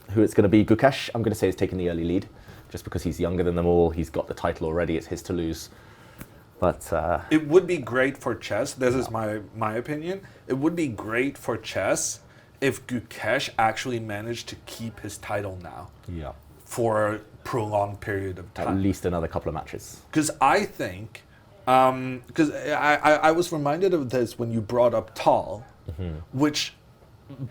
who it's going to be, Gukesh, I'm going to say is taking the early lead, just because he's younger than them all. He's got the title already. It's his to lose. But it would be great for chess. This is my opinion. It would be great for chess if Gukesh actually managed to keep his title now. Yeah. For a prolonged period of time. At least another couple of matches. Because I think, because I was reminded of this when you brought up Tal, which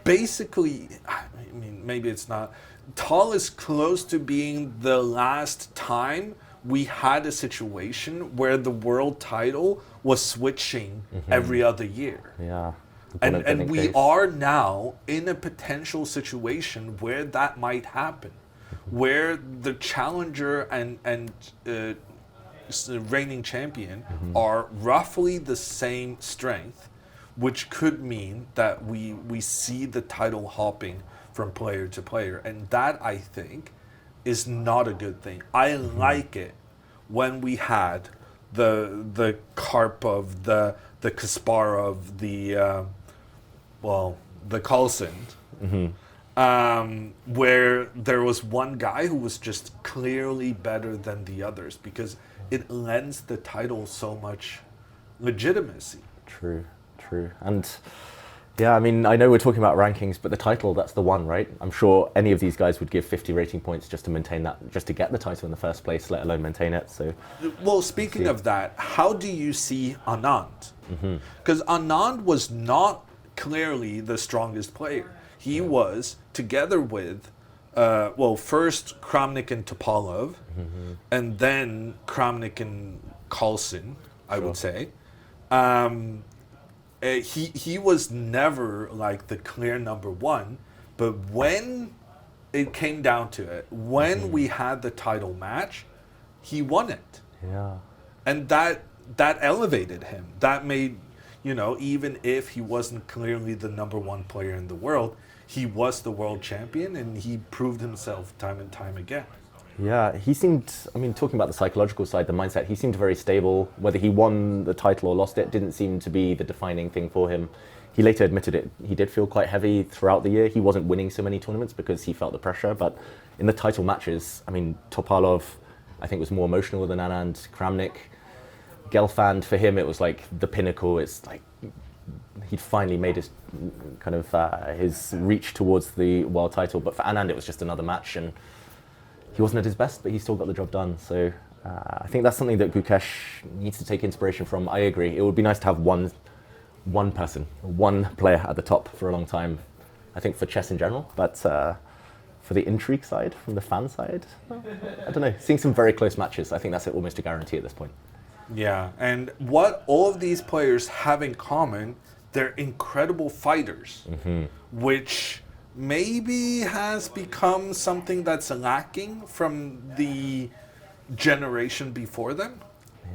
basically, I mean, maybe it's not. Tal is close to being the last time we had a situation where the world title was switching every other year. Yeah. And we are now in a potential situation where that might happen, where the challenger and reigning champion are roughly the same strength, which could mean that we see the title hopping from player to player. And that, I think, is not a good thing. I like it when we had the Karpov, the Kasparov, the Carlsen, where there was one guy who was just clearly better than the others, because it lends the title so much legitimacy. True. And yeah, I mean, I know we're talking about rankings, but the title, that's the one, right? I'm sure any of these guys would give 50 rating points just to maintain that, just to get the title in the first place, let alone maintain it. So, well, speaking of that, how do you see Anand? Because Anand was not clearly the strongest player. He was, together with, first Kramnik and Topalov, and then Kramnik and Carlsen, I would say. He was never like the clear number one, but when it came down to it, when we had the title match, he won it. Yeah. And that elevated him. That made, even if he wasn't clearly the number one player in the world, he was the world champion, and he proved himself time and time again. Yeah, he seemed, I mean, talking about the psychological side, the mindset, he seemed very stable. Whether he won the title or lost it didn't seem to be the defining thing for him. He later admitted it. He did feel quite heavy throughout the year. He wasn't winning so many tournaments because he felt the pressure. But in the title matches, I mean, Topalov, I think, was more emotional than Anand. Kramnik, Gelfand, for him, it was like the pinnacle. It's like he'd finally made his kind of his reach towards the world title. But for Anand, it was just another match, and he wasn't at his best, but he still got the job done. So I think that's something that Gukesh needs to take inspiration from. I agree. It would be nice to have one person, one player at the top for a long time, I think, for chess in general. But for the intrigue side, from the fan side, I don't know. Seeing some very close matches, I think that's almost a guarantee at this point. Yeah, and what all of these players have in common, they're incredible fighters, which maybe has become something that's lacking from the generation before them.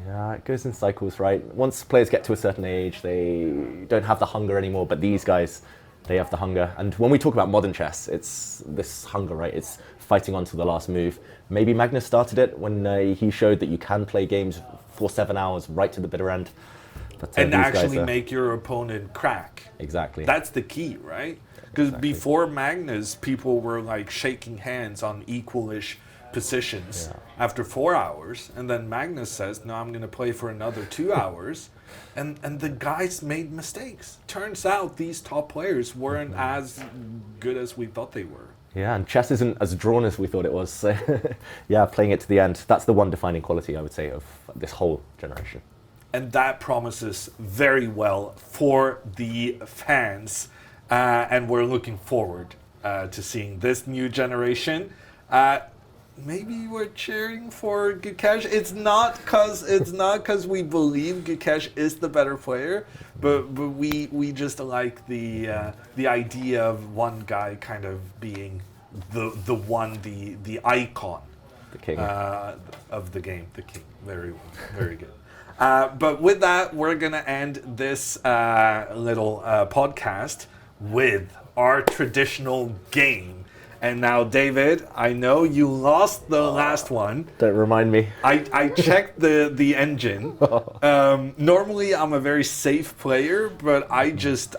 Yeah, it goes in cycles, right? Once players get to a certain age, they don't have the hunger anymore, but these guys, they have the hunger. And when we talk about modern chess, it's this hunger, right? It's fighting on to the last move. Maybe Magnus started it when he showed that you can play games for 7 hours right to the bitter end. But, and actually make your opponent crack. Exactly. That's the key, right? Because before Magnus, people were like shaking hands on equalish positions after 4 hours, and then Magnus says, "No, I'm going to play for another 2 hours," and the guys made mistakes. Turns out these top players weren't as good as we thought they were. Yeah, and chess isn't as drawn as we thought it was. So, yeah, playing it to the end, that's the one defining quality, I would say, of this whole generation. And that promises very well for the fans, and we're looking forward to seeing this new generation. Maybe we're cheering for Gukesh. It's not because we believe Gukesh is the better player, but we just like the idea of one guy kind of being the icon, The king. of the game, the king. Very good. But with that, we're gonna end this little podcast with our traditional game. And now, David, I know you lost the last one. Don't remind me. I checked the engine. Normally, I'm a very safe player, but I just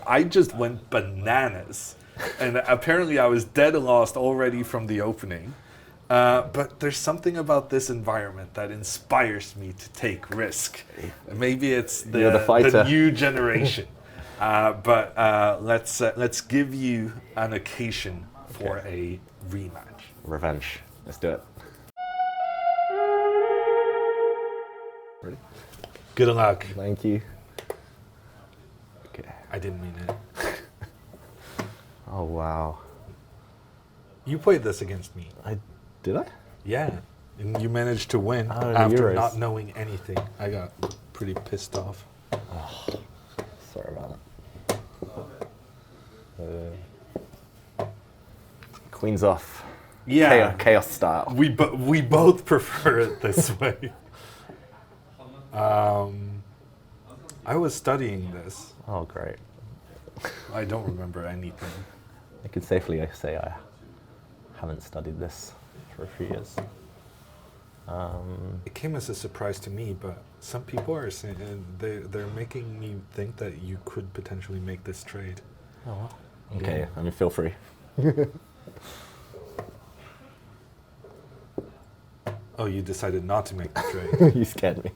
went bananas, and apparently, I was dead lost already from the opening. But there's something about this environment that inspires me to take risk. Maybe it's the new generation. But let's give you an occasion for a rematch. Revenge. Let's do it. Ready? Good luck. Thank you. Okay. I didn't mean it. Oh, wow. You played this against me. Did I? Yeah. And you managed to win Oh, after Euros. not knowing anything. I got pretty pissed off. Oh, sorry about that. Queen's off. Yeah. Chaos style. We both prefer it this way. I was studying this. Oh, great. I don't remember anything. I could safely say I haven't studied this for a few years. It came as a surprise to me, but some people are saying they're making me think that you could potentially make this trade. Oh, well. Okay, I mean, feel free. Oh, you decided not to make the trade. You scared me.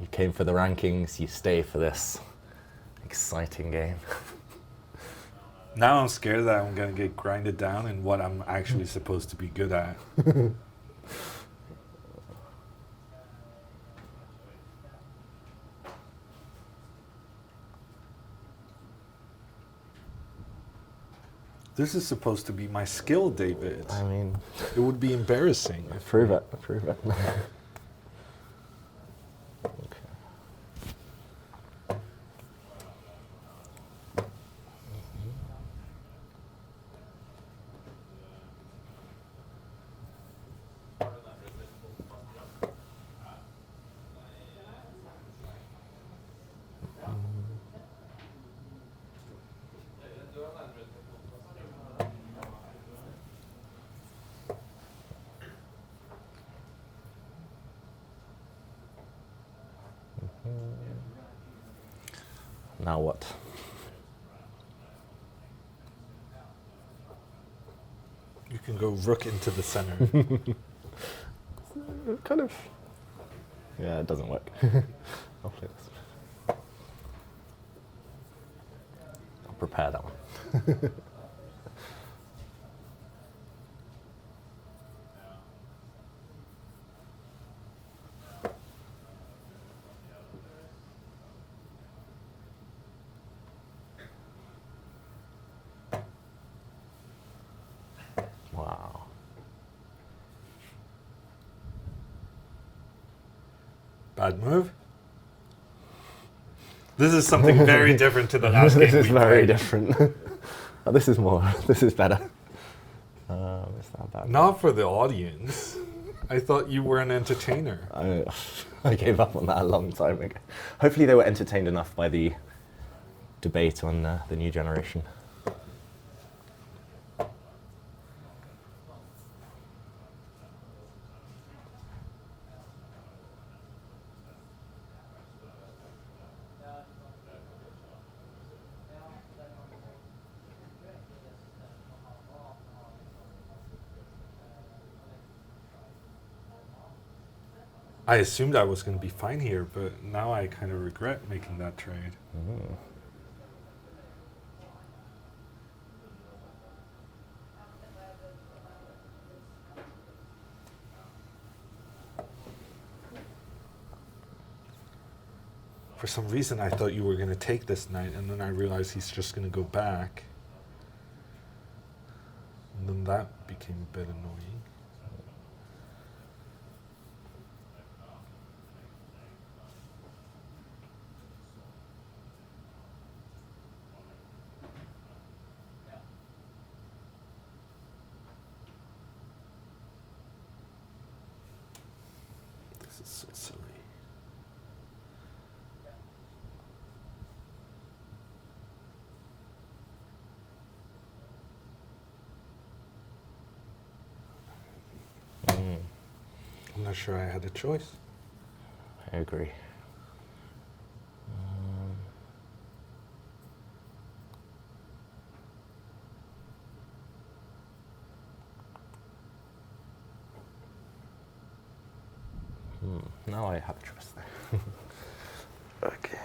You came for the rankings, you stay for this exciting game. Now I'm scared that I'm going to get grinded down in what I'm actually supposed to be good at. This is supposed to be my skill, David. I mean, It would be embarrassing. prove it. Okay. Now what? You can go rook into the center. Kind of. Yeah, it doesn't work. I'll play this. I'll prepare that one. Wow. Bad move. This is something very different to the last game. This is we very played. different. Oh, this is more. This is better. It's not bad. Not for the audience. I thought you were an entertainer. I gave up on that a long time ago. Hopefully they were entertained enough by the debate on the new generation. I assumed I was going to be fine here, but now I kind of regret making that trade. Mm. For some reason, I thought you were going to take this knight, and then I realized he's just going to go back. And then that became a bit annoying. This is so silly. I'm not sure I had a choice. I agree. Now I have a choice there. Okay.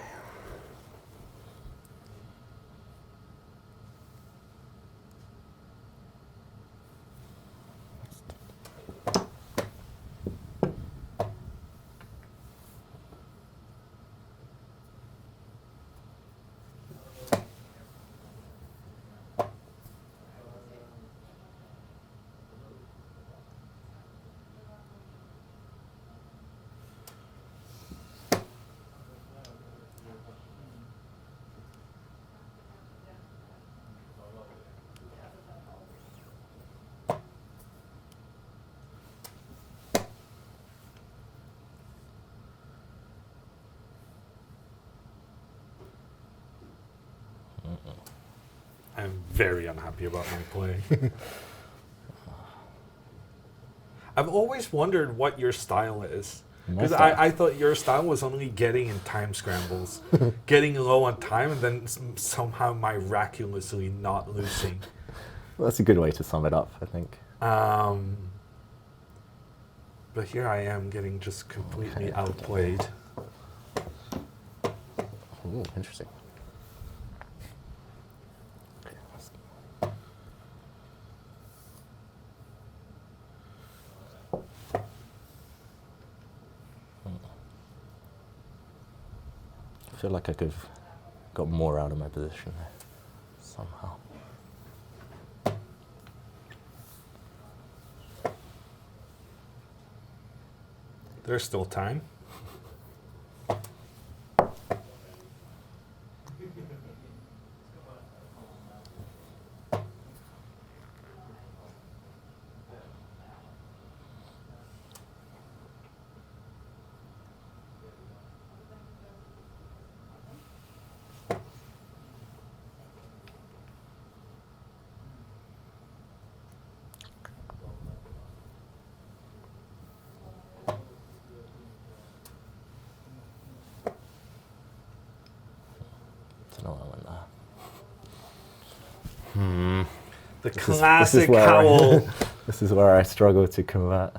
I'm very unhappy about my play. I've always wondered what your style is. Because I thought your style was only getting in time scrambles, getting low on time, and then somehow miraculously not losing. Well, that's a good way to sum it up, I think. But here I am getting just completely outplayed. Ooh, interesting. I feel like I could have got more out of my position there, somehow. There's still time. The classic Howell. This is where I struggle to convert.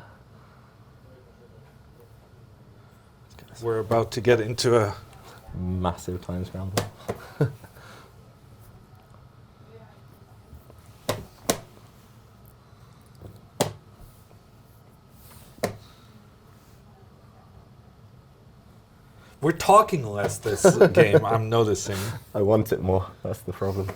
We're about to get into a massive time scramble. We're talking less this game, I'm noticing. I want it more, that's the problem.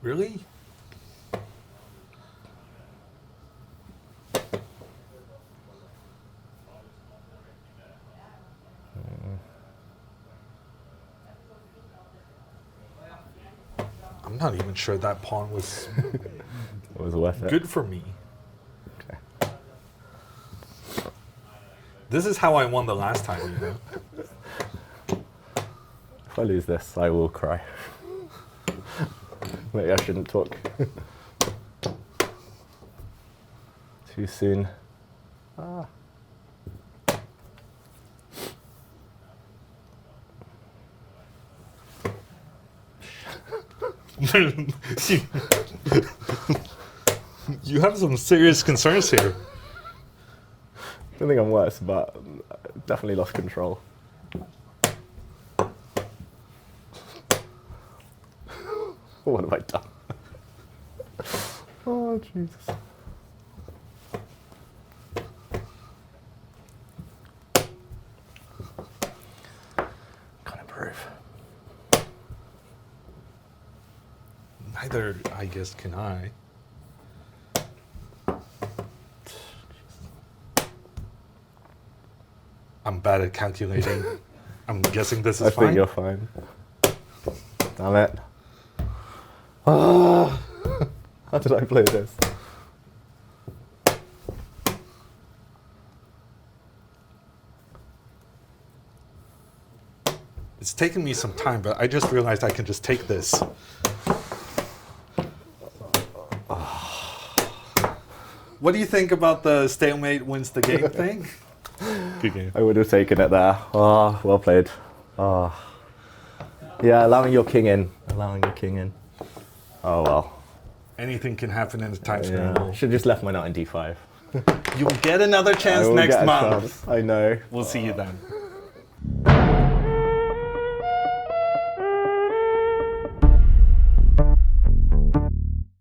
Really? I'm not even sure that pawn was It was worth it. good for me. Okay. This is how I won the last time, you know? If I lose this, I will cry. Maybe I shouldn't talk too soon. You have some serious concerns here. I don't think I'm worse, but definitely lost control. What have I done? Oh, Jesus. Can't improve. Neither, I guess, can I. I'm bad at calculating. I'm guessing this is I fine. think you're fine. Damn it. Ah, how did I play this? It's taken me some time, but I just realized I can just take this. What do you think about the stalemate wins the game thing? Good game. I would have taken it there. Oh, well played. Oh. Yeah, allowing your king in. Allowing your king in. Oh, well. Anything can happen in the time Yeah. scramble. Should have just left my knight in d5. You'll get another chance I will next get a month. chance. I know. We'll see you then.